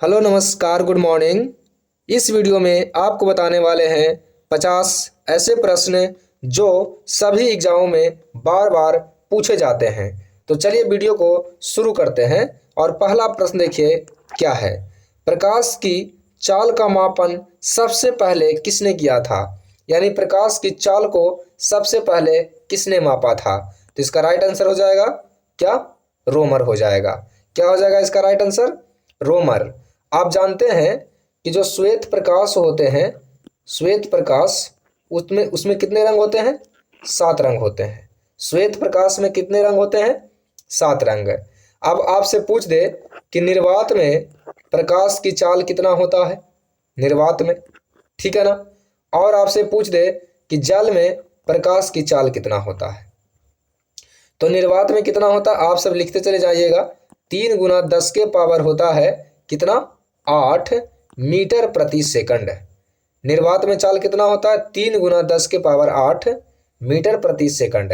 Hello नमस्कार good morning. इस video में आपको बताने वाले हैं 50 ऐसे प्रश्न जो सभी एग्जामों में बार बार पूछे जाते हैं। तो चलिए वीडियो को शुरू करते हैं। और पहला प्रश्न देखिए क्या है। प्रकाश की चाल का मापन सबसे पहले किसने किया था? यानी प्रकाश की चाल को सबसे पहले किसने मापा था? तो इसका राइट आंसर हो जाएगा क्या? रोमर हो जाएगा। क्या हो जाएगा इसका राइट आंसर? रोमर। आप जानते हैं कि जो श्वेत प्रकाश होते हैं, श्वेत प्रकाश उसमें उसमें कितने रंग होते हैं? 7 रंग होते हैं। श्वेत प्रकाश में कितने रंग होते हैं? 7 रंग। अब आपसे पूछ दे कि निर्वात में प्रकाश की चाल कितना होता है? निर्वात में, ठीक है ना। और आपसे पूछ दे कि जल में प्रकाश की चाल कितना होता है? तो निर्वात में कितना होता है? आप सब लिखते चले जाइएगा। 3 गुना 10 के पावर होता है कितना? 8 मीटर प्रति सेकंड। निर्वात में चाल कितना होता है? 3 गुना 10 के पावर 8 मीटर प्रति सेकंड।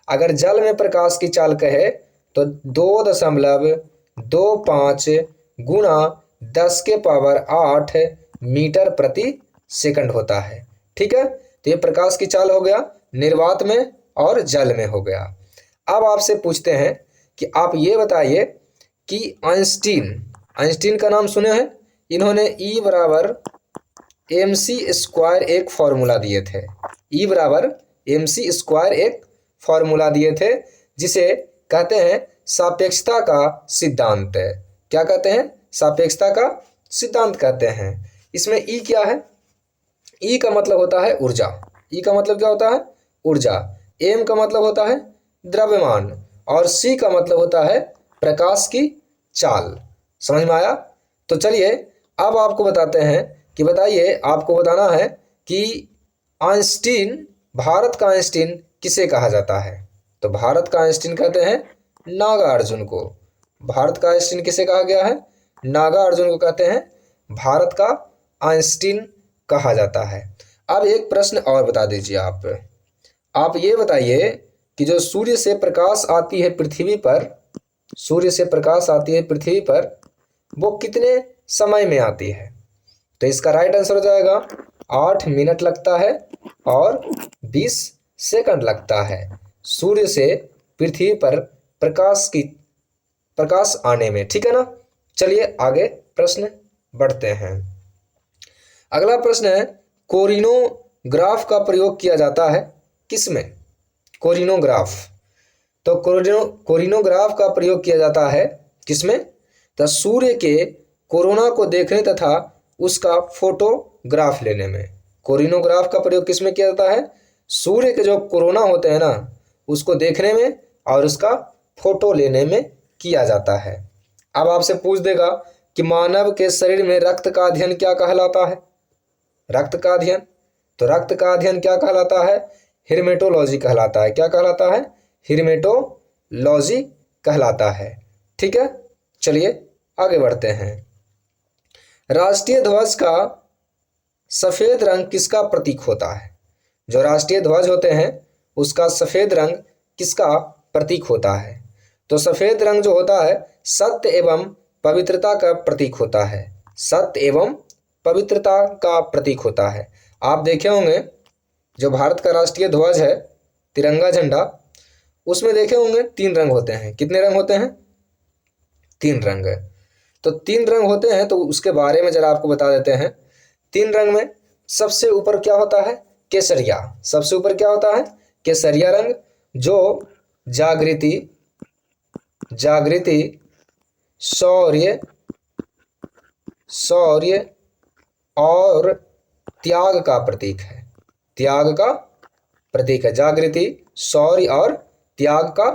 अगर जल में प्रकाश की चाल कहे तो 2.25 गुना 10 के पावर 8 मीटर प्रति सेकंड होता है। ठीक है, तो ये प्रकाश की चाल हो गया निर्वात में और जल में हो गया। अब आपसे पूछते हैं कि आप ये बताइए कि आइंस्टीन का नाम सुने हैं? इन्होंने E बराबर mc² एक फॉर्मूला दिए थे। E बराबर mc² एक फॉर्मूला दिए थे जिसे कहते हैं सापेक्षता का सिद्धांत। क्या कहते हैं? सापेक्षता का सिद्धांत कहते हैं। इसमें E क्या है? E का मतलब होता है ऊर्जा। E का मतलब क्या होता है? ऊर्जा। M का मतलब होता है द्रव्यमान और C का मतलब होता है प्रकाश की चाल। समझ में आया? तो चलिए अब आपको बताते हैं कि बताइए, आपको बताना है कि आइंस्टीन, भारत का आइंस्टीन किसे कहा जाता है? तो भारत का आइंस्टीन कहते हैं नागार्जुन को। भारत का आइंस्टीन किसे कहा गया है? नागार्जुन को कहते हैं भारत का आइंस्टीन कहा जाता है। अब एक प्रश्न और बता दीजिए आप ये बताइए कि जो सूर्य से प्रकाश आती है पृथ्वी पर, सूर्य से प्रकाश आती है पृथ्वी पर, वो कितने समय में आती है? तो इसका राइट आंसर हो जाएगा 8 मिनट लगता है और 20 सेकंड लगता है सूर्य से पृथ्वी पर प्रकाश आने में। ठीक है ना। चलिए आगे प्रश्न बढ़ते हैं। अगला प्रश्न है, कोरिनोग्राफ का प्रयोग किया जाता है किसमें? कोरिनोग्राफ। तो कोरिनोग्राफ का प्रयोग किया जाता है किसमें? तो सूर्य के कोरोना को देखने तथा उसका फोटोग्राफ लेने में। कोरिनोग्राफ का प्रयोग किसमें किया जाता है? सूर्य के जो कोरोना होते हैं ना, उसको देखने में और उसका फोटो लेने में किया जाता है। अब आपसे पूछ देगा कि मानव के शरीर में रक्त का अध्ययन क्या कहलाता है? रक्त का अध्ययन, तो रक्त का अध्ययन क्या कहलाता है? हिरमेटोलॉजी कहलाता है। क्या कहलाता है? हिरमेटोलॉजी कहलाता है। ठीक है, चलिए आगे बढ़ते हैं। राष्ट्रीय ध्वज का सफेद रंग किसका प्रतीक होता है? जो राष्ट्रीय ध्वज होते हैं उसका सफेद रंग किसका प्रतीक होता है? तो सफेद रंग जो होता है सत्य एवं पवित्रता का प्रतीक होता है। सत्य एवं पवित्रता का प्रतीक होता है। आप देखे होंगे जो भारत का राष्ट्रीय ध्वज है, तिरंगा झंडा, उसमें देखे होंगे 3 रंग होते हैं। कितने रंग होते हैं? 3 रंग। तो 3 रंग होते हैं, तो उसके बारे में जरा आपको बता देते हैं। 3 रंग में सबसे ऊपर क्या होता है? केसरिया। सबसे ऊपर क्या होता है? केसरिया रंग, जो जागृति, शौर्य और त्याग का प्रतीक है। त्याग का प्रतीक है। जागृति, शौर्य और त्याग का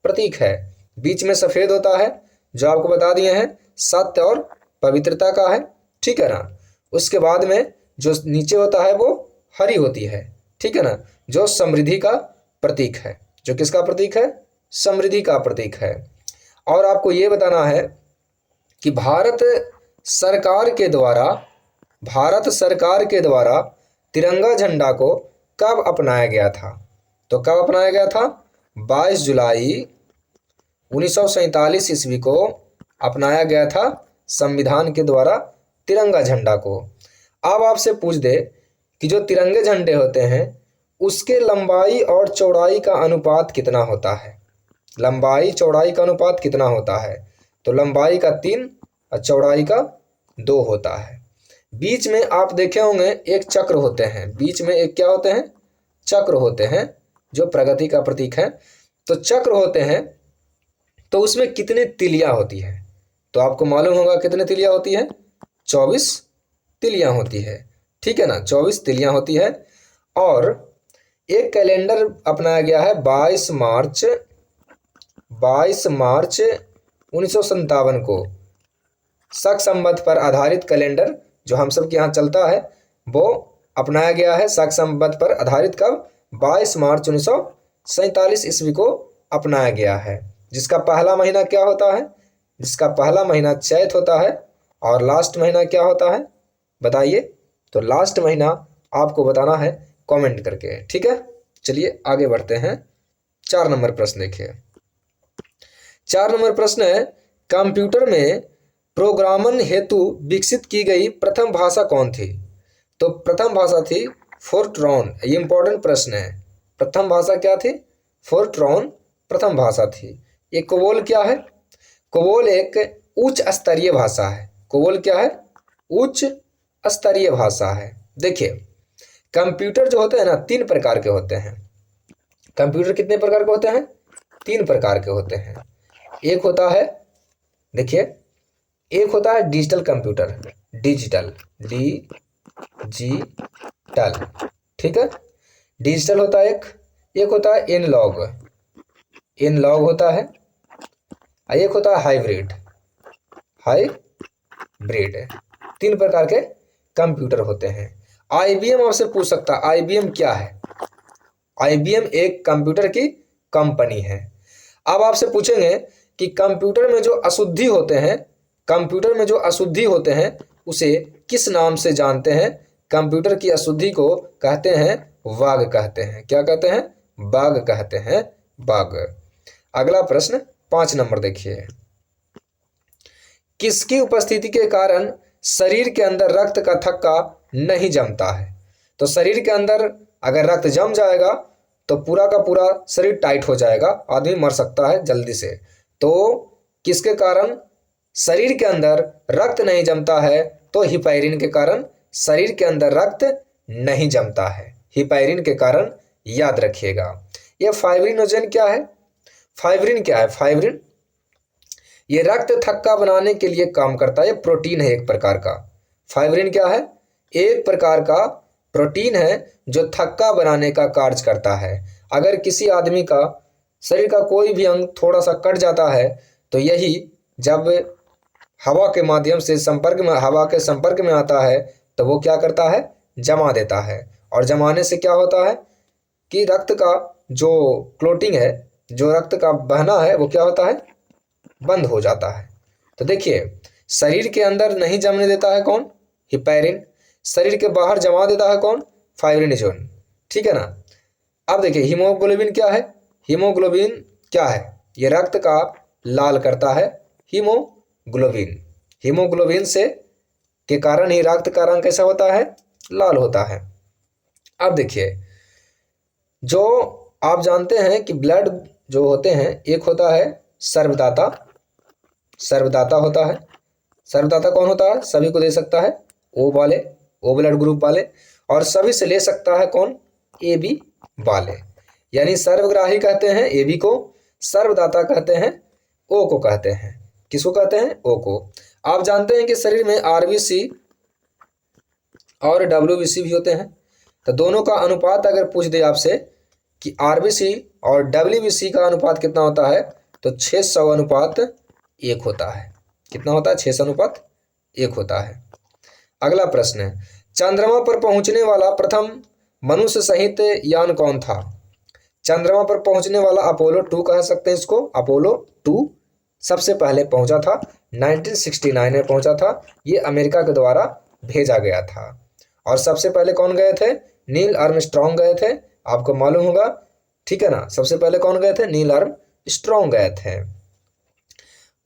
प्रतीक है। बीच में सफेद होता है जो आपको बता दिए हैं सत्य और पवित्रता का है। ठीक है ना। उसके बाद में जो नीचे होता है वो हरी होती है। ठीक है ना, जो समृद्धि का प्रतीक है। जो किसका प्रतीक है? समृद्धि का प्रतीक है। और आपको ये बताना है कि भारत सरकार के द्वारा तिरंगा झंडा को कब अपनाया गया था? तो कब अपनाया गया था? 22 जुलाई 1947 ईस्वी को अपनाया गया था संविधान के द्वारा तिरंगा झंडा को। अब आपसे पूछ दे कि जो तिरंगे झंडे होते हैं उसके लंबाई और चौड़ाई का अनुपात कितना होता है। लंबाई चौड़ाई का अनुपात कितना होता है, तो लंबाई का 3 और चौड़ाई का 2 होता है। बीच में आप देखे होंगे एक चक्र होते हैं, बीच में एक क्या होते हैं, चक्र होते हैं जो प्रगति का प्रतीक है। तो चक्र होते हैं तो उसमें कितनी तिलियां होती है, तो आपको मालूम होगा कितनी तिलियां होती है, 24 तिलियां होती है, ठीक है ना, 24 तिलियां होती है। और एक कैलेंडर अपनाया गया है 22 मार्च 1957 को, शक संवत पर आधारित कैलेंडर जो हम सब के यहाँ चलता है वो अपनाया गया है। शक संवत पर आधारित कब, 22 मार्च 1947 ईस्वी को अपनाया गया है, जिसका पहला महीना क्या होता है, जिसका पहला महीना चैत होता है और लास्ट महीना क्या होता है बताइए। तो लास्ट महीना आपको बताना है कमेंट करके, ठीक है। चलिए आगे बढ़ते हैं। 4 नंबर प्रश्न देखिए। 4 नंबर प्रश्न है, कंप्यूटर में प्रोग्रामन हेतु विकसित की गई प्रथम भाषा कौन थी। तो प्रथम भाषा थी फोर्ट्रॉन। ये इंपॉर्टेंट प्रश्न है। प्रथम भाषा क्या थी, फोर्ट्रॉन प्रथम भाषा थी। ये कोबोल क्या है, कोबोल एक उच्च स्तरीय भाषा है। कोबोल क्या है, उच्च स्तरीय भाषा है। देखिए कंप्यूटर जो होते हैं ना 3 प्रकार के होते हैं। कंप्यूटर कितने प्रकार के होते हैं, 3 प्रकार के होते हैं। एक होता है, देखिए एक होता है डिजिटल कंप्यूटर, डिजिटल डिजिटल, ठीक है, डिजिटल होता है एक होता है एनालॉग, एनालॉग होता है, एक होता है हाइब्रिड, हाइब्रिड। 3 प्रकार के कंप्यूटर होते हैं। आईबीएम आपसे पूछ सकता है आईबीएम क्या है। आईबीएम एक कंप्यूटर की कंपनी है। अब आपसे पूछेंगे कि कंप्यूटर में जो अशुद्धि होते हैं, कंप्यूटर में जो अशुद्धि होते हैं उसे किस नाम से जानते हैं। कंप्यूटर की अशुद्धि को कहते हैं बग कहते हैं। क्या कहते हैं, बग कहते हैं, बग। अगला प्रश्न 5 नंबर देखिए। किसकी उपस्थिति के कारण शरीर के अंदर रक्त का थक्का नहीं जमता है। तो शरीर के अंदर अगर रक्त जम जाएगा तो पूरा का पूरा शरीर टाइट हो जाएगा, आदमी मर सकता है जल्दी से। तो किसके कारण शरीर के अंदर रक्त नहीं जमता है, तो हिपैरिन के कारण शरीर के अंदर रक्त नहीं जमता है, हिपैरिन के कारण, याद रखिएगा। यह फाइब्रिनोजेन क्या है, फाइब्रिन क्या है, फाइब्रिन ये रक्त थक्का बनाने के लिए काम करता है। ये प्रोटीन है एक प्रकार का। फाइब्रिन क्या है, एक प्रकार का प्रोटीन है जो थक्का बनाने का कार्य करता है। अगर किसी आदमी का शरीर का कोई भी अंग थोड़ा सा कट जाता है तो यही जब हवा के माध्यम से हवा के संपर्क में आता है तो वो क्या करता है, जमा देता है। और जमाने से क्या होता है कि रक्त का जो क्लोटिंग है, जो रक्त का बहना है वो क्या होता है, बंद हो जाता है। तो देखिए शरीर के अंदर नहीं जमने देता है कौन, हिपैरिन। शरीर के बाहर जमा देता है कौन, फाइब्रिनोजेन, ठीक है ना। अब देखिए हीमोग्लोबिन क्या है, हीमोग्लोबिन क्या है, ये रक्त का लाल करता है, हीमोग्लोबिन। हीमोग्लोबिन से के कारण ही रक्त का रंग कैसा होता है, लाल होता है। अब देखिए जो आप जानते हैं कि ब्लड जो होते हैं, एक होता है सर्वदाता, सर्वदाता होता है। सर्वदाता कौन होता है, सभी को दे सकता है, ओ वाले, ओ ब्लड ग्रुप वाले, और सभी से ले सकता है कौन, ए बी वाले। यानी सर्वग्राही कहते हैं ए बी को, सर्वदाता कहते हैं ओ को कहते हैं। किसको कहते हैं, ओ को। आप जानते हैं कि शरीर में आरबीसी और डब्ल्यूबीसी भी होते हैं। तो दोनों का अनुपात अगर पूछ दे आपसे कि आरबीसी और डब्ल्यूबीसी का अनुपात कितना होता है, तो 600:1 होता है। कितना होता है, 600:1 होता है। अगला प्रश्न है, चंद्रमा पर पहुंचने वाला प्रथम मनुष्य सहित यान कौन था। चंद्रमा पर पहुंचने वाला अपोलो 2 कह सकते हैं इसको। अपोलो 2 सबसे पहले पहुंचा था, 1969 में पहुंचा था। ये अमेरिका के द्वारा भेजा गया था। और सबसे पहले कौन गए थे, नील आर्मस्ट्रॉन्ग गए थे, आपको मालूम होगा, ठीक है ना। सबसे पहले कौन गए थे, नील आर्मस्ट्रॉन्ग गए थे।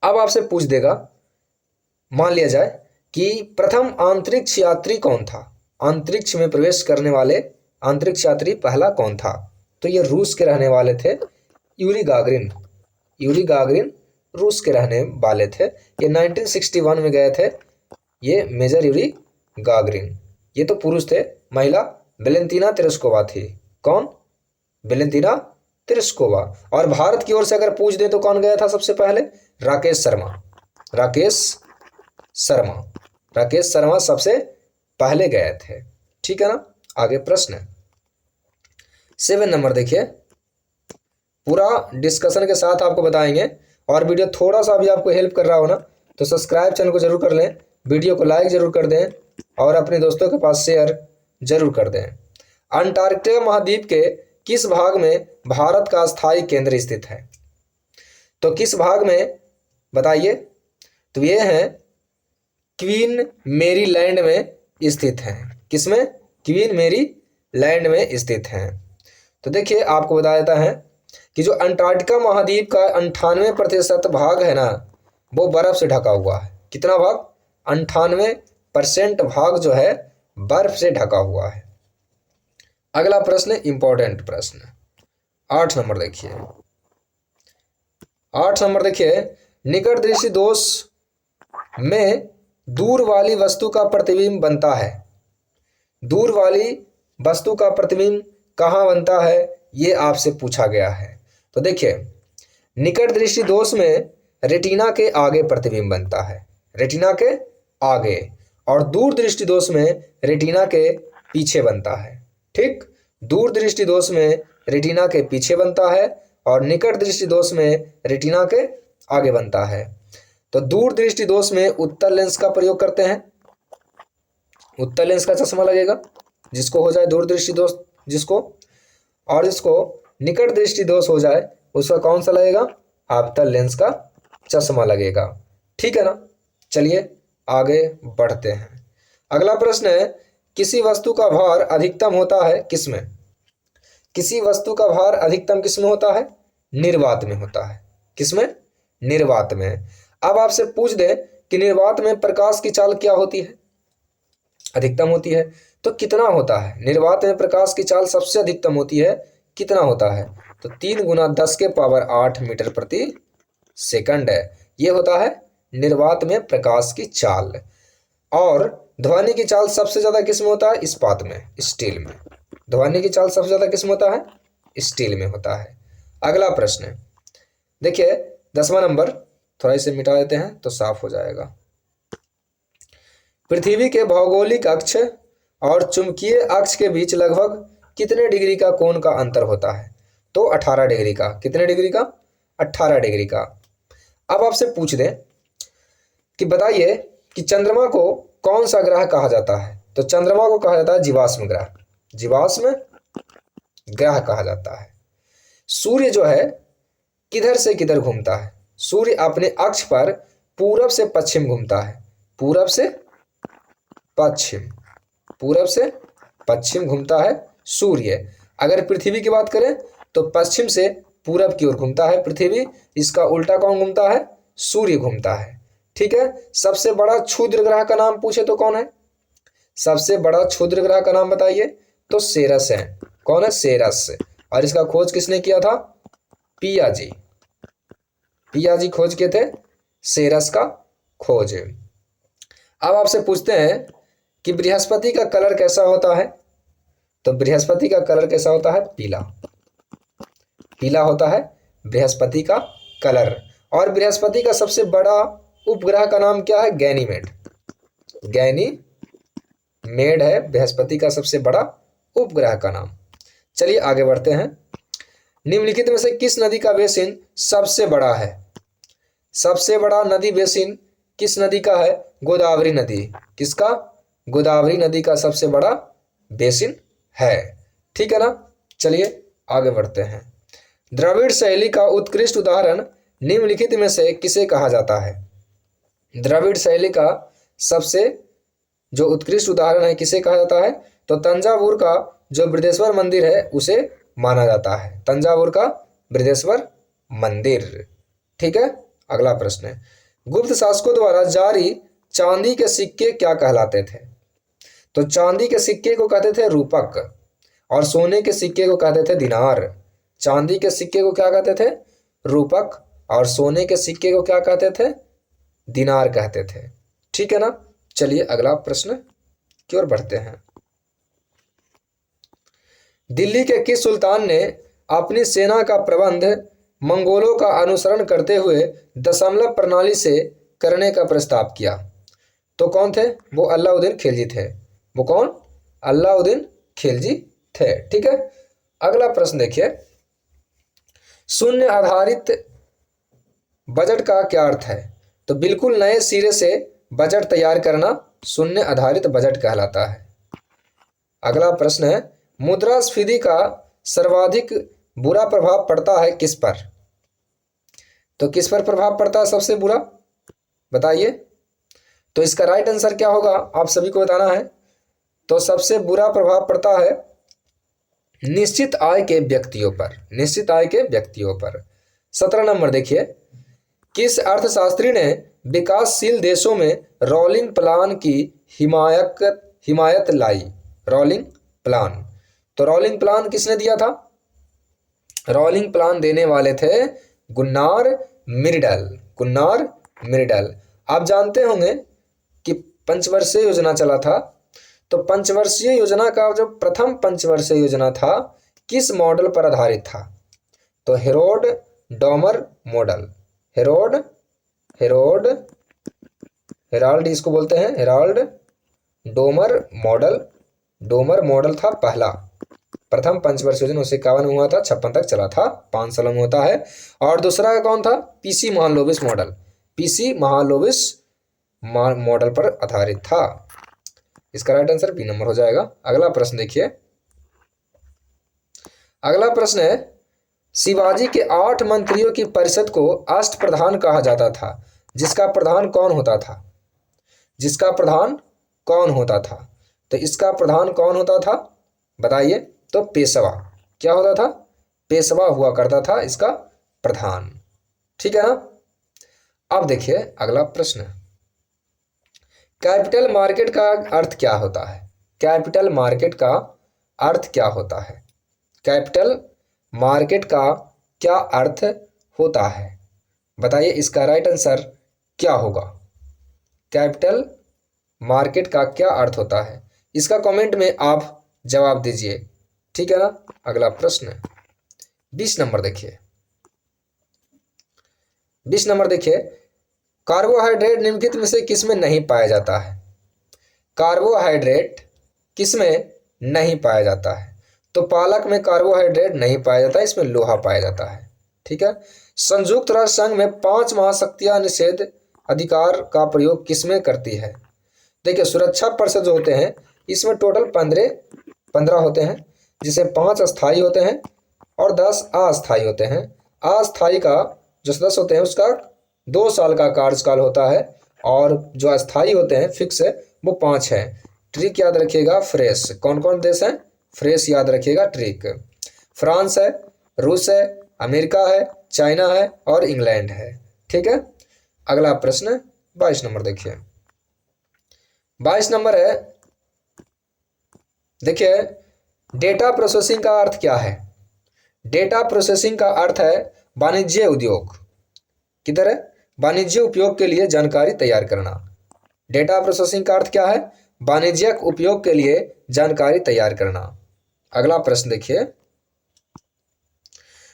अब आपसे पूछ देगा मान लिया जाए कि प्रथम अंतरिक्ष यात्री कौन था, अंतरिक्ष में प्रवेश करने वाले अंतरिक्ष यात्री पहला कौन था, तो ये रूस के रहने वाले थे यूरी गागरिन। यूरी गागरिन रूस के रहने वाले थे, ये 1961 में गए थे, ये मेजर यूरी गागरिन। ये तो पुरुष थे, महिला वेलेंतीना तेरेस्कोवा थी। कौन? वेलेंतीना तेरेस्कोवा। और भारत की ओर से अगर पूछ दे तो कौन गया था सबसे पहले? राकेश शर्मा। राकेश शर्मा, राकेश शर्मा सबसे पहले गए थे। ठीक है ना। आगे प्रश्न 7 नंबर देखिए, पूरा डिस्कशन के साथ आपको बताएंगे, और वीडियो थोड़ा सा भी आपको हेल्प कर रहा हो ना तो सब्सक्राइब चैनल को जरूर कर लें, वीडियो को लाइक जरूर कर दें और अपने दोस्तों के पास शेयर जरूर कर दें। अंटार्कटिका महाद्वीप के किस भाग में भारत का स्थायी केंद्र स्थित है? तो किस भाग में बताइए? तो ये है क्वीन मेरी लैंड में स्थित है। किसमें? क्वीन मेरी लैंड में स्थित है। तो देखिए आपको बताया जाता है कि जो अंटार्कटिका महाद्वीप का 98% भाग है ना, वो बर्फ से ढका हुआ है। कितना भाग? 98% भाग जो है बर्फ से ढका हुआ है। अगला प्रश्न इंपॉर्टेंट प्रश्न 8 नंबर देखिए। 8 नंबर देखिए, निकट दृष्टि दोष में दूर वाली वस्तु का प्रतिबिंब बनता है। दूर वाली वस्तु का प्रतिबिंब कहाँ बनता है, ये आपसे पूछा गया है। तो देखिए, निकट दृष्टि दोष में रेटिना के आगे प्रतिबिंब बनता है, रेटिना के आगे, और दूर दृष्टि दोष में रेटिना के पीछे बनता है। ठीक, दूर दृष्टि दोष में रेटिना के पीछे बनता है और निकट दृष्टि दोष में रेटिना के आगे बनता है। तो दूर दृष्टि दोष में उत्तल लेंस का प्रयोग करते हैं, उत्तल लेंस का चश्मा लगेगा जिसको हो जाए दूर दृष्टि दोष जिसको, और जिसको निकट दृष्टि दोष हो जाए उसका कौन सा लगेगा? अवतल लेंस का चश्मा लगेगा। ठीक है ना। चलिए आगे बढ़ते हैं। अगला प्रश्न है, किसी वस्तु का भार अधिकतम होता है किसमें? किसी वस्तु का भार अधिकतम किसमें होता है? निर्वात में होता है। किसमें? निर्वात में। अब आपसे पूछ दे कि निर्वात में प्रकाश की चाल क्या होती है? अधिकतम होती है। तो कितना होता है? निर्वात में प्रकाश की चाल सबसे अधिकतम होती है, कितना होता है? तो 3 × 10⁸ मीटर प्रति सेकंड है, ये होता है निर्वात में प्रकाश की चाल। और ध्वनि की चाल सबसे ज्यादा किस में होता है? इस्पात में, स्टील में। ध्वनि की चाल सबसे ज्यादा किस में होता है? स्टील में होता है। अगला प्रश्न देखिए 10वां नंबर, थोड़ा इसे मिटा देते हैं तो साफ हो जाएगा। पृथ्वी के भौगोलिक अक्ष और चुंबकीय अक्ष के बीच लगभग कितने डिग्री का कोण का अंतर होता है? तो 18 डिग्री का। कितने डिग्री का? 18 डिग्री का। अब आपसे पूछ दें कि बताइए कि चंद्रमा को कौन सा ग्रह कहा जाता है? तो चंद्रमा को कहा जाता है जीवाश्म ग्रह, जीवाश्म ग्रह कहा जाता है। सूर्य जो है किधर से किधर घूमता है? सूर्य अपने अक्ष पर पूरब से पश्चिम घूमता है, पूरब से पश्चिम, पूरब से पश्चिम घूमता है सूर्य। अगर पृथ्वी की बात करें तो पश्चिम से पूरब की ओर घूमता है पृथ्वी, इसका उल्टा कौन घूमता है? सूर्य घूमता है। ठीक है। सबसे बड़ा क्षुद्र ग्रह का नाम पूछे तो कौन है? सबसे बड़ा क्षुद्र ग्रह का नाम बताइए। तो सेरस है। कौन है? सेरस। और इसका खोज किसने किया था? पियाजी। पियाजी खोज किए थे सेरस का खोज। अब आपसे पूछते हैं कि बृहस्पति का कलर कैसा होता है? तो बृहस्पति का कलर कैसा होता है? पीला, पीला होता है बृहस्पति का कलर। और बृहस्पति का सबसे बड़ा उपग्रह का नाम क्या है? गैनीमेड। गैनीमेड है बृहस्पति का सबसे बड़ा उपग्रह का नाम। चलिए आगे बढ़ते हैं। निम्नलिखित में से किस नदी का बेसिन सबसे बड़ा है? सबसे बड़ा नदी बेसिन किस नदी का है? गोदावरी नदी। किसका? गोदावरी नदी का सबसे बड़ा बेसिन है। ठीक है ना। चलिए आगे बढ़ते हैं। द्रविड़ शैली का उत्कृष्ट उदाहरण निम्नलिखित में से किसे कहा जाता है? द्रविड़ शैली का सबसे जो उत्कृष्ट उदाहरण है किसे कहा जाता है? तो तंजावुर का जो बृहदेश्वर मंदिर है उसे माना जाता है, तंजावुर का बृहदेश्वर मंदिर। ठीक है। अगला प्रश्न है, गुप्त शासकों द्वारा जारी चांदी के सिक्के क्या कहलाते थे? तो चांदी के सिक्के को कहते थे रूपक और सोने के सिक्के को कहते थे दिनार। चांदी के सिक्के को क्या कहते थे? रूपक और सोने के सिक्के को क्या कहते थे? दिनार कहते थे। ठीक है ना। चलिए अगला प्रश्न की ओर बढ़ते हैं। दिल्ली के किस सुल्तान ने अपनी सेना का प्रबंध मंगोलों का अनुसरण करते हुए दशमलव प्रणाली से करने का प्रस्ताव किया? तो कौन थे? वो अलाउद्दीन खिलजी थे। वो कौन? अलाउद्दीन खिलजी थे। ठीक है। अगला प्रश्न देखिए, शून्य आधारित बजट का क्या अर्थ है? तो बिल्कुल नए सिरे से बजट तैयार करना शून्य आधारित बजट कहलाता है। अगला प्रश्न है, मुद्रास्फीति का सर्वाधिक बुरा प्रभाव पड़ता है किस पर? तो किस पर प्रभाव पड़ता है सबसे बुरा, बताइए। तो इसका राइट आंसर क्या होगा आप सभी को बताना है। तो सबसे बुरा प्रभाव पड़ता है निश्चित आय के व्यक्तियों पर। निश्चित आय के व्यक्तियों पर। 17 नंबर देखिए, किस अर्थशास्त्री ने विकासशील देशों में रोलिंग प्लान की हिमायत लाई? Rolling plan. तो रोलिंग प्लान किसने दिया था? रोलिंग प्लान देने वाले थे गुन्नार मिर्डल। Gunnar Myrdal. आप जानते होंगे कि पंचवर्षीय योजना चला था। तो पंचवर्षीय योजना का जो प्रथम पंचवर्षीय योजना था किस मॉडल पर आधारित था? तो हेरोल्ड डोमर मॉडल। हेराल्ड इसको बोलते हैं, Herald Domar model. Domar model था पहला। प्रथम पंचवर्षीय योजना 1951 में हुआ था, 56 तक चला था, 5 सालों में होता है। और दूसरा का कौन था? PC Mahalanobis model. PC Mahalanobis model पर आधारित था। इसका राइट आंसर बी नंबर हो जाएगा। अगला प्रश्न देखिए, अगला प्रश्न है, शिवाजी के 8 मंत्रियों की परिषद को अष्टप्रधान कहा जाता था, जिसका प्रधान कौन होता था? जिसका प्रधान कौन होता था? तो इसका प्रधान कौन होता था बताइए। तो पेशवा। क्या होता था? पेशवा हुआ करता था इसका प्रधान। ठीक है ना। अब देखिए अगला प्रश्न, कैपिटल मार्केट का अर्थ क्या होता है? कैपिटल मार्केट का अर्थ क्या होता है? कैपिटल मार्केट का क्या अर्थ होता है बताइए। इसका राइट आंसर क्या होगा? कैपिटल मार्केट का क्या अर्थ होता है? इसका कमेंट में आप जवाब दीजिए। ठीक है ना। अगला प्रश्न 20 नंबर देखिए। 20 नंबर देखिए, कार्बोहाइड्रेट निम्नलिखित में से किसमें नहीं पाया जाता है? कार्बोहाइड्रेट किसमें नहीं पाया जाता है? तो पालक में कार्बोहाइड्रेट नहीं पाया जाता, इसमें लोहा पाया जाता है। ठीक है। संयुक्त राष्ट्र संघ में 5 महाशक्तियां निषेध अधिकार का प्रयोग किसमें करती है? देखिए, सुरक्षा परिषद जो होते हैं इसमें टोटल 15 होते हैं, जिसे 5 अस्थायी होते हैं और 10 अस्थायी होते हैं। अस्थायी का जो सदस्य होते हैं उसका 2 साल का कार्यकाल होता है और जो अस्थायी होते हैं फिक्स है वो 5 है। ट्रिक याद रखिएगा, फ्रेश। कौन कौन देश हैं? फ्रेश याद रखिएगा ट्रिक। फ्रांस है, रूस है, अमेरिका है, चाइना है और इंग्लैंड है। ठीक है। अगला प्रश्न 22 नंबर देखिए। 22 नंबर है, देखिए, डेटा प्रोसेसिंग का अर्थ क्या है? डेटा प्रोसेसिंग का अर्थ है वाणिज्य उद्योग। किधर है? वाणिज्य उपयोग के लिए जानकारी तैयार करना। डेटा प्रोसेसिंग का अर्थ क्या है? वाणिज्यिक उपयोग के लिए जानकारी तैयार करना। अगला प्रश्न देखिए,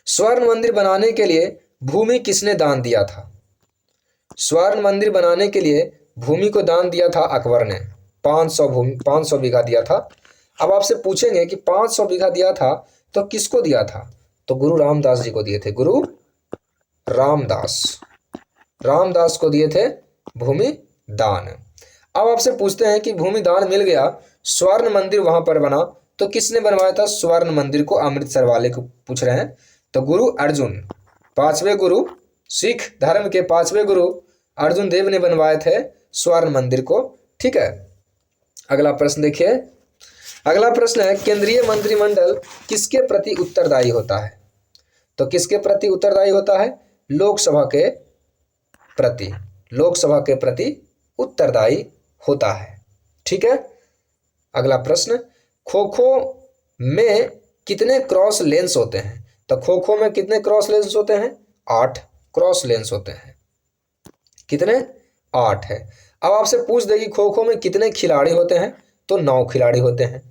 स्वर्ण मंदिर बनाने के लिए भूमि किसने दान दिया था? स्वर्ण मंदिर बनाने के लिए भूमि को दान दिया था अकबर ने। 500 बीघा दिया था। अब आपसे पूछेंगे कि 500 बीघा दिया था तो किसको दिया था? तो गुरु रामदास जी को दिए थे। गुरु रामदास को दिए थे भूमि दान। अब आपसे पूछते हैं कि भूमि दान मिल गया, स्वर्ण मंदिर वहां पर बना, तो किसने बनवाया था स्वर्ण मंदिर को? अमृतसर वाले को पूछ रहे हैं। तो गुरु अर्जुन, 5वें गुरु, सिख धर्म के 5वें गुरु अर्जुन देव ने बनवाए थे स्वर्ण मंदिर को। ठीक है। अगला प्रश्न देखिए। अगला प्रश्न है, केंद्रीय मंत्रिमंडल किसके प्रति उत्तरदायी होता है? तो किसके प्रति उत्तरदायी होता है? लोकसभा के प्रति। लोकसभा के प्रति उत्तरदायी होता है। ठीक है। अगला प्रश्न, खो खो में कितने क्रॉस लेंस होते हैं? तो खो खो में कितने क्रॉस लेंस होते हैं? 8 क्रॉस लेंस होते हैं। कितने? 8 है। अब आपसे पूछ देगी खो खो में कितने खिलाड़ी होते हैं? तो 9 खिलाड़ी होते हैं।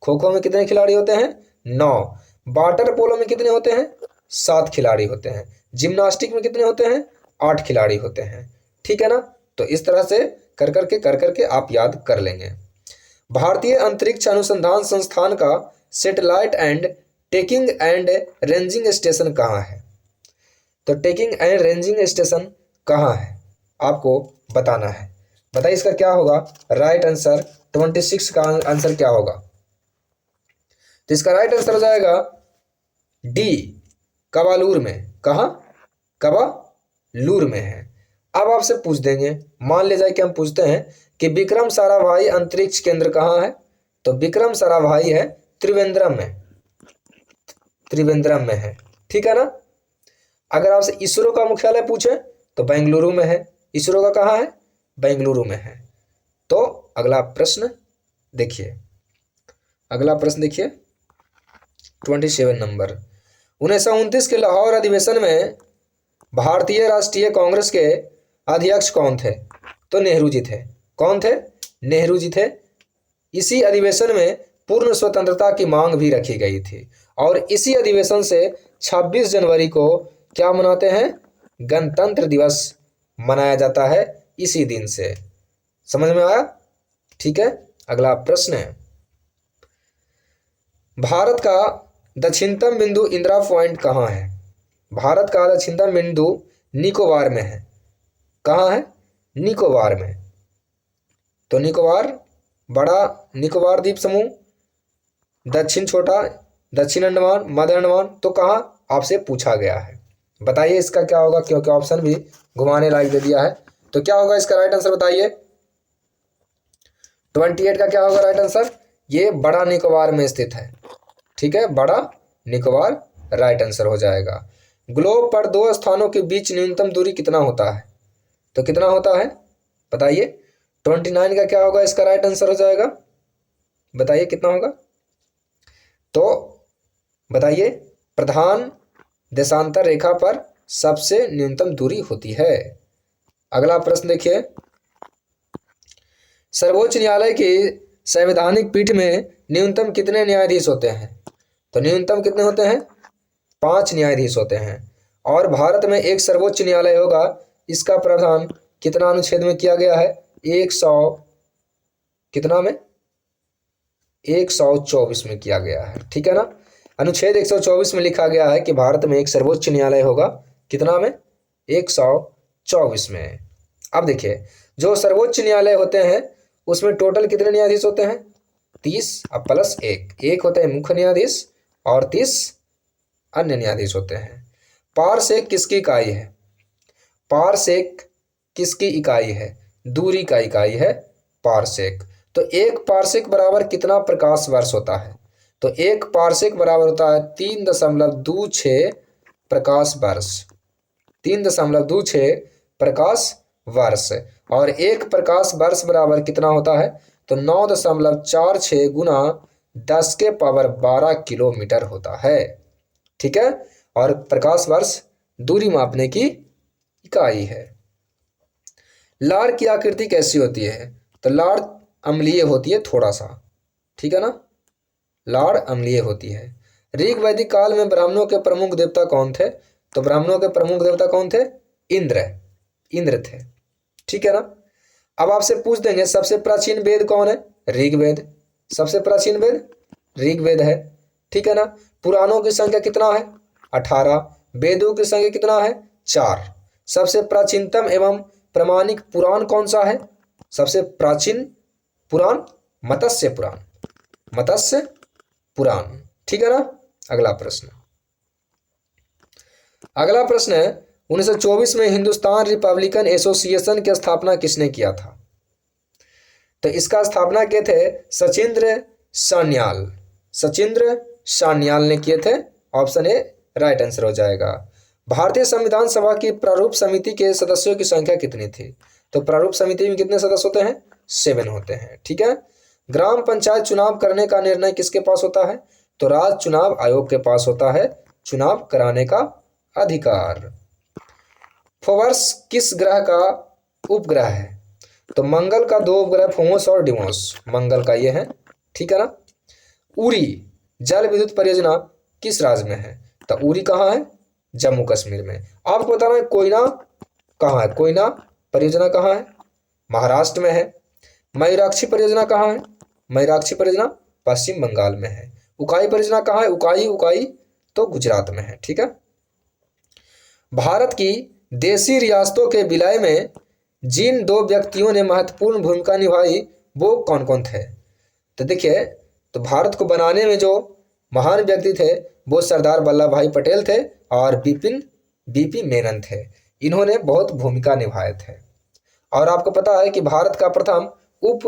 खो खो में कितने खिलाड़ी होते हैं? 9। वाटर पोलो में कितने होते हैं? 7 खिलाड़ी होते हैं। जिम्नास्टिक में कितने होते हैं? 8 खिलाड़ी होते हैं। ठीक है ना। तो इस तरह से कर करके आप याद कर लेंगे। भारतीय अंतरिक्ष अनुसंधान संस्थान का satellite and taking and ranging station कहाँ है? तो टेकिंग एंड रेंजिंग स्टेशन कहाँ है आपको बताना है। बताइए इसका क्या होगा राइट आंसर। 26 का आंसर क्या होगा? तो इसका राइट आंसर हो जाएगा डी, कवालूर में। कहाँ? कवालूर में है। अब आपसे पूछ देंगे, मान ले जाए कि हम पूछते हैं कि विक्रम साराभाई अंतरिक्ष केंद्र कहाँ है? तो विक्रम साराभाई है त्रिवेंद्रम में। त्रिवेंद्रम में है। ठीक है ना। अगर आपसे इसरो का मुख्यालय पूछे तो बेंगलुरु में है। इसरो का कहाँ है? बेंगलुरु में है। तो अगला प्रश्न देखिए, अगला प्रश्न देखिए 27 नंबर। 1929 के लाहौर अधिवेशन में भारतीय राष्ट्रीय कांग्रेस के अध्यक्ष कौन थे? तो नेहरू जी थे। कौन थे? नेहरू जी थे। इसी अधिवेशन में पूर्ण स्वतंत्रता की मांग भी रखी गई थी और इसी अधिवेशन से 26 जनवरी को क्या मनाते हैं? गणतंत्र दिवस मनाया जाता है इसी दिन से। समझ में आया? ठीक है। अगला प्रश्न है, भारत का दक्षिणतम बिंदु इंदिरा पॉइंट कहाँ है? भारत का दक्षिणतम बिंदु निकोबार में है। कहाँ है? निकोबार में। तो निकोबार, बड़ा निकोबार द्वीप समूह, दक्षिण छोटा, दक्षिण अंडमान, मध्य अंडमान, तो कहाँ आपसे पूछा गया है। बताइए इसका क्या होगा, क्योंकि ऑप्शन भी घुमाने लायक दे दिया है। तो क्या होगा इसका राइट आंसर बताइए। 28 का क्या होगा राइट आंसर? ये बड़ा निकोबार में स्थित है। ठीक है, बड़ा निकोबार राइट आंसर हो जाएगा। ग्लोब पर दो स्थानों के बीच न्यूनतम दूरी कितना होता है? तो कितना होता है बताइए। 29 का क्या होगा इसका राइट आंसर हो जाएगा? बताइए कितना होगा। तो बताइए, प्रधान देशांतर रेखा पर सबसे न्यूनतम दूरी होती है। अगला प्रश्न देखिए, सर्वोच्च न्यायालय की संवैधानिक पीठ में न्यूनतम कितने न्यायाधीश होते हैं? तो न्यूनतम कितने होते हैं? 5 न्यायाधीश होते हैं। और भारत में एक सर्वोच्च न्यायालय होगा, इसका प्रावधान कितना अनुच्छेद में किया गया है? 100 कितना में? 124 में किया गया है। ठीक है ना। अनुच्छेद 124 में लिखा गया है कि भारत में एक सर्वोच्च न्यायालय होगा। कितना में? 124 में। अब देखिए, जो सर्वोच्च न्यायालय होते हैं उसमें टोटल कितने न्यायाधीश होते हैं? 30 अब प्लस 1 होते हैं मुख्य न्यायाधीश और 30 अन्य न्यायाधीश होते हैं। पारसेक किसकी इकाई है? पारसेक किसकी इकाई है? दूरी का इकाई है पारसेक। तो एक पारसेक बराबर कितना प्रकाश वर्ष होता है? तो एक पारसेक बराबर होता है 3.26 प्रकाश वर्ष। 3.26 प्रकाश वर्ष। और एक प्रकाश वर्ष बराबर कितना होता है? तो 9.46 गुना 10 के पावर 12 किलोमीटर होता है। ठीक है। और प्रकाश वर्ष दूरी मापने की इकाई है। लार की आकृति कैसी होती है? तो लार अम्लीय होती है थोड़ा सा। ठीक है ना। लार अम्लीय होती है। ऋग वैदिक काल में ब्राह्मणों के प्रमुख देवता कौन थे? तो ब्राह्मणों के प्रमुख देवता कौन थे? इंद्र थे। ठीक है ना। अब आपसे पूछ देंगे सबसे प्राचीन वेद कौन है? ऋग्वेद। सबसे प्राचीन वेद ऋग्वेद है। ठीक है ना। पुराणों की संख्या कितना है? 18। वेदों की संख्या कितना है? 4। सबसे प्राचीनतम एवं प्रामाणिक पुराण कौन सा है? सबसे प्राचीन पुराण मत्स्य पुराण। मत्स्य पुराण। ठीक है ना। अगला प्रश्न, अगला प्रश्न है 1924 में हिंदुस्तान रिपब्लिकन एसोसिएशन की स्थापना किसने किया था? तो इसका स्थापना किए थे सचिंद्र सान्याल। सचिंद्र सान्याल ने किए थे। ऑप्शन ए राइट आंसर हो जाएगा। भारतीय संविधान सभा की प्रारूप समिति के सदस्यों की संख्या कितनी थी? तो प्रारूप समिति में कितने सदस्य होते हैं? 7 होते हैं। ठीक है। ग्राम पंचायत चुनाव करने का निर्णय किसके पास होता है? तो राज्य चुनाव आयोग के पास होता है चुनाव कराने का अधिकार। फोर्ब्स किस ग्रह का उपग्रह है? तो मंगल का 2 उपग्रह फोमोस और डिमोस, मंगल का ये है। ठीक है ना। उरी जल विद्युत परियोजना किस राज्य में है? तो उरी कहाँ है? जम्मू कश्मीर में। आपको बताना है कोयना कहाँ है? कोयना परियोजना कहाँ है? महाराष्ट्र में है। मयूराक्षी परियोजना कहाँ है? मयूराक्षी परियोजना पश्चिम बंगाल में है। उकाई परियोजना कहाँ है? उकाई तो गुजरात में है। ठीक है। भारत की देशी रियासतों के विलय में जिन 2 व्यक्तियों ने महत्वपूर्ण भूमिका निभाई वो कौन कौन थे? तो देखिए, तो भारत को बनाने में जो महान व्यक्ति थे वो सरदार वल्लभ भाई पटेल थे और बीपी मेनन थे। इन्होंने बहुत भूमिका निभाए थे। और आपको पता है कि भारत का प्रथम उप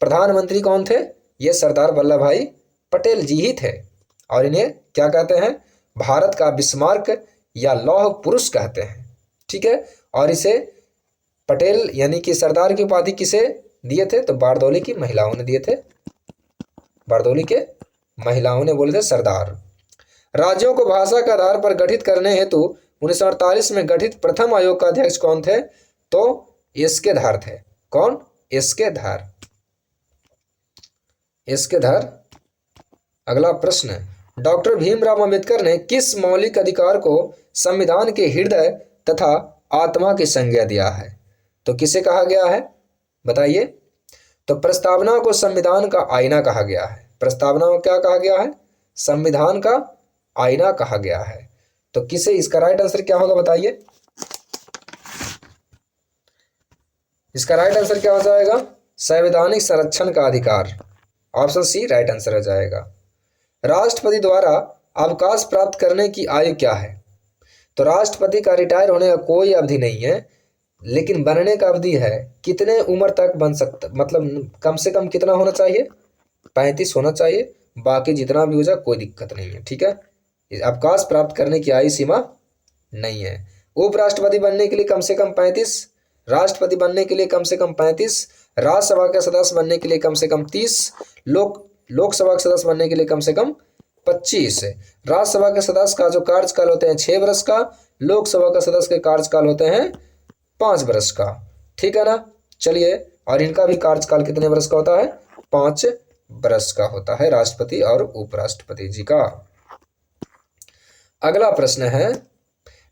प्रधानमंत्री कौन थे? ये सरदार वल्लभ भाई पटेल जी ही थे। और इन्हें क्या कहते हैं? भारत का बिस्मार्क या लौह पुरुष कहते हैं। ठीक है। और इसे पटेल यानी कि सरदार की उपाधि किसे दिए थे? तो बारदौली की महिलाओं ने दिए थे। बारदौली के महिलाओं ने बोले थे सरदार। राज्यों को भाषा के आधार पर गठित करने हेतु 1948 में गठित प्रथम आयोग का अध्यक्ष कौन थे? तो एसके धर थे। कौन? एसके धर। एसके धर। अगला प्रश्न, डॉक्टर भीमराव अंबेडकर ने किस मौलिक अधिकार को संविधान के हृदय तथा आत्मा की संज्ञा दिया है? तो किसे कहा गया है? बताइए। तो प्रस्तावना को संविधान का आईना कहा गया है। प्रस्तावना को क्या कहा गया है? संविधान का आईना कहा गया है। तो किसे, इसका राइट आंसर क्या होगा बताइए? इसका राइट आंसर क्या हो जाएगा? संवैधानिक संरक्षण का अधिकार। ऑप्शन सी राइट आंसर हो जाएगा। राष्ट्रपति द्वारा अवकाश प्राप्त करने की आयु क्या है? तो राष्ट्रपति का रिटायर होने का कोई अवधि नहीं है, लेकिन बनने का अवधि है। कितने उम्र तक बन सकता, मतलब कम से कम कितना होना चाहिए? 35 होना चाहिए। बाकी जितना भी हो जाए कोई दिक्कत नहीं है। ठीक है। अवकाश प्राप्त करने की आयु सीमा नहीं है। उपराष्ट्रपति बनने के लिए कम से कम 35, राष्ट्रपति बनने के लिए कम से कम 35, राज्यसभा के सदस्य बनने के लिए कम से कम 30, लोकसभा के सदस्य बनने के लिए कम से कम 25। राज्यसभा के सदस्य का जो कार्यकाल होते हैं 6 वर्ष का, लोकसभा का सदस्य के कार्यकाल होते हैं 5 वर्ष का। ठीक है ना। चलिए, और इनका भी कार्यकाल कितने वर्ष का होता है? 5 वर्ष का होता है राष्ट्रपति और उपराष्ट्रपति जी का। अगला प्रश्न है,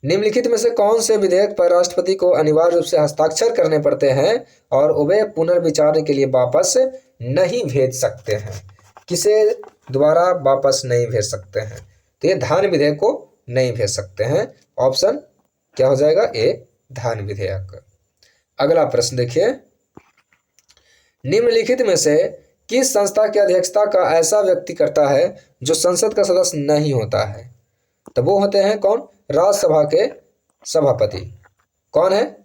निम्नलिखित में से कौन से विधेयक पर राष्ट्रपति को अनिवार्य रूप से हस्ताक्षर करने पड़ते हैं और वे पुनर्विचार के लिए वापस नहीं भेज सकते हैं? किसे द्वारा वापस नहीं भेज सकते हैं? तो ये धान विधेयक को नहीं भेज सकते हैं। ऑप्शन क्या हो जाएगा? ए धान विधेयक। अगला प्रश्न देखिए, निम्नलिखित में से किस संस्था की अध्यक्षता का ऐसा व्यक्ति करता है जो संसद का सदस्य नहीं होता है? तो वो होते हैं कौन? राज्यसभा के सभापति। कौन है?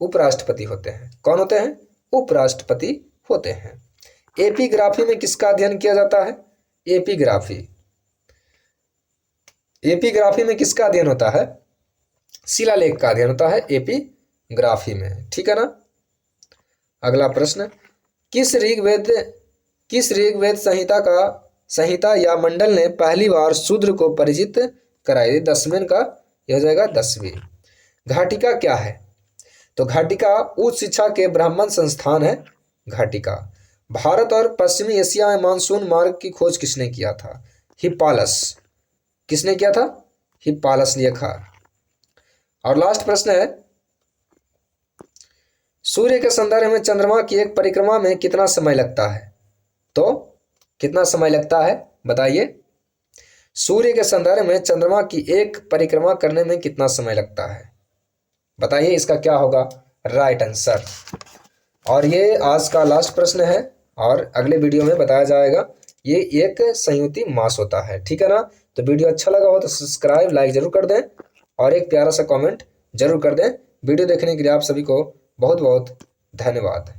उपराष्ट्रपति होते हैं। कौन होते हैं? उपराष्ट्रपति होते हैं। एपिग्राफी में किसका अध्ययन किया जाता है? एपिग्राफी। एपिग्राफी में किसका अध्ययन होता है? शिलालेख का अध्ययन होता है एपिग्राफी में। ठीक है ना। अगला प्रश्न, किस ऋग्वेद संहिता या मंडल ने पहली बार शूद्र को परिचित कराई? 10वें का यह हो जाएगा 10वीं। घाटिका क्या है? तो घाटिका उच्च शिक्षा के ब्राह्मण संस्थान है। घाटिका। भारत और पश्चिमी एशिया में मानसून मार्ग की खोज किसने किया था? हिप्पालस। किसने किया था? हिप्पालस लिखा। और लास्ट प्रश्न है, सूर्य के संदर्भ में चंद्रमा की एक परिक्रमा में कितना समय लगता है? तो कितना समय लगता है बताइए? सूर्य के संदर्भ में चंद्रमा की एक परिक्रमा करने में कितना समय लगता है? बताइए, इसका क्या होगा राइट आंसर। और ये आज का लास्ट प्रश्न है और अगले वीडियो में बताया जाएगा। ये एक संयुति मास होता है। ठीक है ना। तो वीडियो अच्छा लगा हो तो सब्सक्राइब लाइक जरूर कर दें और एक प्यारा सा कमेंट जरूर कर दें। वीडियो देखने के लिए आप सभी को बहुत बहुत धन्यवाद।